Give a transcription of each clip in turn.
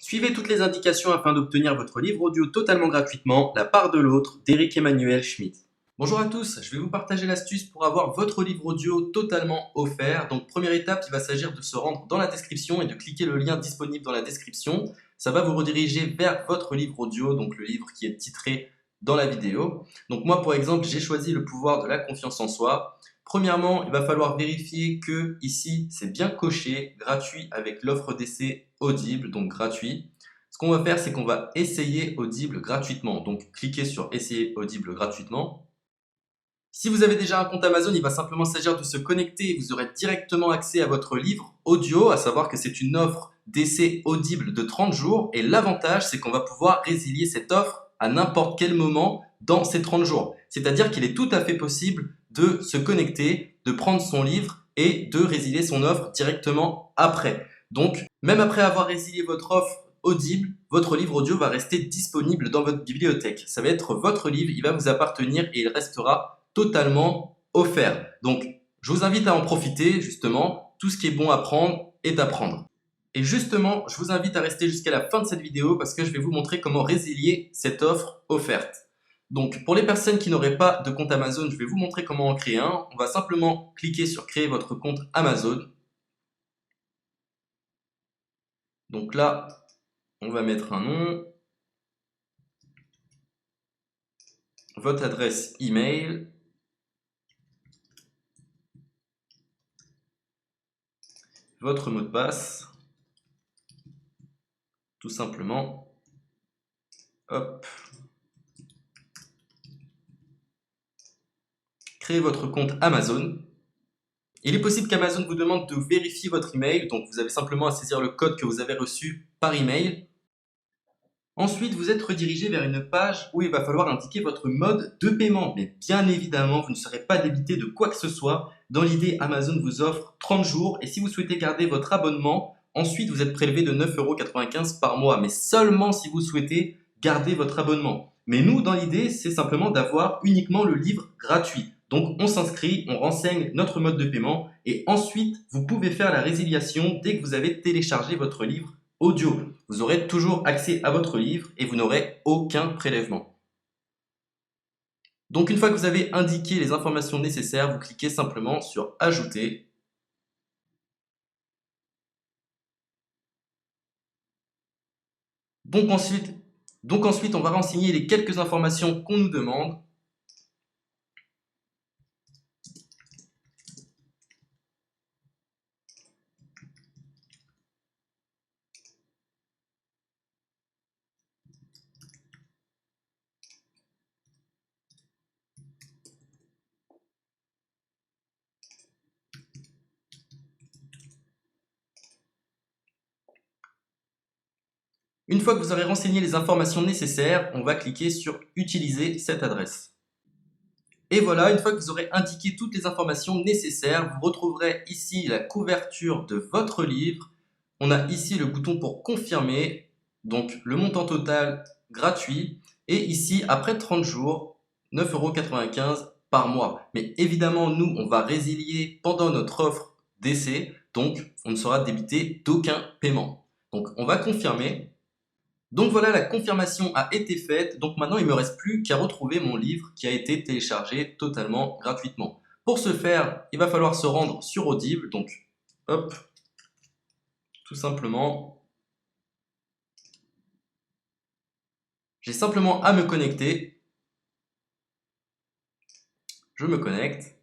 Suivez toutes les indications afin d'obtenir votre livre audio totalement gratuitement, La part de l'autre, d'Éric Emmanuel Schmitt. Bonjour à tous, je vais vous partager l'astuce pour avoir votre livre audio totalement offert. Donc première étape, il va s'agir de se rendre dans la description et de cliquer le lien disponible dans la description. Ça va vous rediriger vers votre livre audio, donc le livre qui est titré dans la vidéo. Donc moi par exemple, j'ai choisi le pouvoir de la confiance en soi. Premièrement, il va falloir vérifier que ici c'est bien coché, gratuit avec l'offre d'essai Audible, donc gratuit. Ce qu'on va faire, c'est qu'on va essayer Audible gratuitement. Donc cliquez sur essayer Audible gratuitement. Si vous avez déjà un compte Amazon, il va simplement s'agir de se connecter et vous aurez directement accès à votre livre audio, à savoir que c'est une offre d'essai Audible de 30 jours. Et l'avantage, c'est qu'on va pouvoir résilier cette offre à n'importe quel moment dans ces 30 jours. C'est-à-dire qu'il est tout à fait possible de se connecter, de prendre son livre et de résilier son offre directement après. Donc, même après avoir résilié votre offre Audible, votre livre audio va rester disponible dans votre bibliothèque. Ça va être votre livre, il va vous appartenir et il restera totalement offert. Donc, je vous invite à en profiter, justement. Tout ce qui est bon à prendre est à prendre. Et justement, je vous invite à rester jusqu'à la fin de cette vidéo parce que je vais vous montrer comment résilier cette offre offerte. Donc, pour les personnes qui n'auraient pas de compte Amazon, je vais vous montrer comment en créer un. On va simplement cliquer sur créer votre compte Amazon. Donc là, on va mettre un nom, votre adresse email, votre mot de passe, tout simplement. Hop. Créez votre compte Amazon. Il est possible qu'Amazon vous demande de vérifier votre email, donc vous avez simplement à saisir le code que vous avez reçu par email. Ensuite, vous êtes redirigé vers une page où il va falloir indiquer votre mode de paiement. Mais bien évidemment, vous ne serez pas débité de quoi que ce soit. Dans l'idée, Amazon vous offre 30 jours et si vous souhaitez garder votre abonnement, ensuite vous êtes prélevé de 9,95 € par mois, mais seulement si vous souhaitez garder votre abonnement. Mais nous, dans l'idée, c'est simplement d'avoir uniquement le livre gratuit. Donc on s'inscrit, on renseigne notre mode de paiement et ensuite vous pouvez faire la résiliation dès que vous avez téléchargé votre livre audio. Vous aurez toujours accès à votre livre et vous n'aurez aucun prélèvement. Donc une fois que vous avez indiqué les informations nécessaires, vous cliquez simplement sur Ajouter. Donc ensuite, on va renseigner les quelques informations qu'on nous demande. Une fois que vous aurez renseigné les informations nécessaires, on va cliquer sur Utiliser cette adresse. Et voilà, une fois que vous aurez indiqué toutes les informations nécessaires, vous retrouverez ici la couverture de votre livre. On a ici le bouton pour confirmer, donc le montant total gratuit. Et ici, après 30 jours, 9,95 € par mois. Mais évidemment, nous, on va résilier pendant notre offre d'essai, donc on ne sera débité d'aucun paiement. Donc on va confirmer. Donc voilà, la confirmation a été faite, donc maintenant il ne me reste plus qu'à retrouver mon livre qui a été téléchargé totalement gratuitement. Pour ce faire, il va falloir se rendre sur Audible, donc hop, tout simplement. J'ai simplement à me connecter. Je me connecte.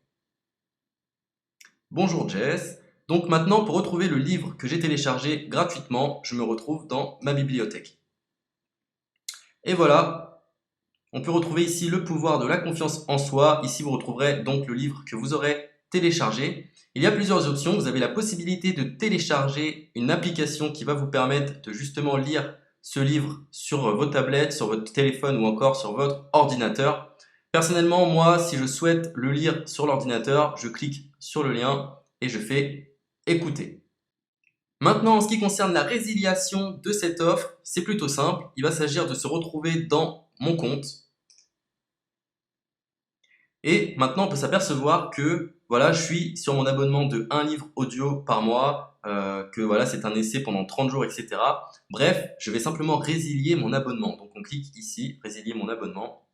Bonjour Jess. Donc maintenant, pour retrouver le livre que j'ai téléchargé gratuitement, je me retrouve dans ma bibliothèque. Et voilà, on peut retrouver ici le pouvoir de la confiance en soi. Ici, vous retrouverez donc le livre que vous aurez téléchargé. Il y a plusieurs options. Vous avez la possibilité de télécharger une application qui va vous permettre de justement lire ce livre sur vos tablettes, sur votre téléphone ou encore sur votre ordinateur. Personnellement, moi, si je souhaite le lire sur l'ordinateur, je clique sur le lien et je fais écouter. Maintenant, en ce qui concerne la résiliation de cette offre, c'est plutôt simple. Il va s'agir de se retrouver dans mon compte. Et maintenant, on peut s'apercevoir que voilà, je suis sur mon abonnement de 1 livre audio par mois, que voilà, c'est un essai pendant 30 jours, etc. Bref, je vais simplement résilier mon abonnement. Donc on clique ici, résilier mon abonnement,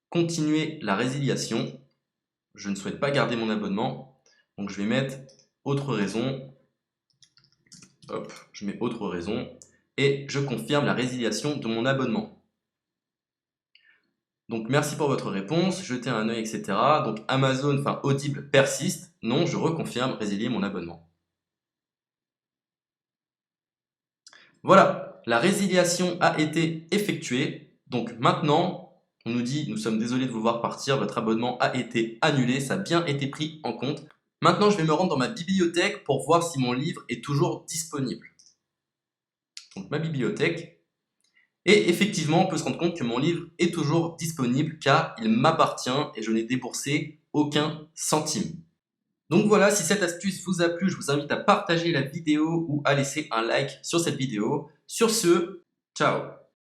continuer la résiliation. Je ne souhaite pas garder mon abonnement, donc je vais mettre autre raison. Hop, je mets autre raison et je confirme la résiliation de mon abonnement. Donc merci pour votre réponse, jetez un œil, etc. Donc Amazon, enfin Audible persiste. Non, je reconfirme, résilier mon abonnement. Voilà, la résiliation a été effectuée. Donc maintenant, on nous dit, nous sommes désolés de vous voir partir, votre abonnement a été annulé, ça a bien été pris en compte. Maintenant, je vais me rendre dans ma bibliothèque pour voir si mon livre est toujours disponible. Donc ma bibliothèque. Et effectivement, on peut se rendre compte que mon livre est toujours disponible car il m'appartient et je n'ai déboursé aucun centime. Donc voilà, si cette astuce vous a plu, je vous invite à partager la vidéo ou à laisser un like sur cette vidéo. Sur ce, ciao!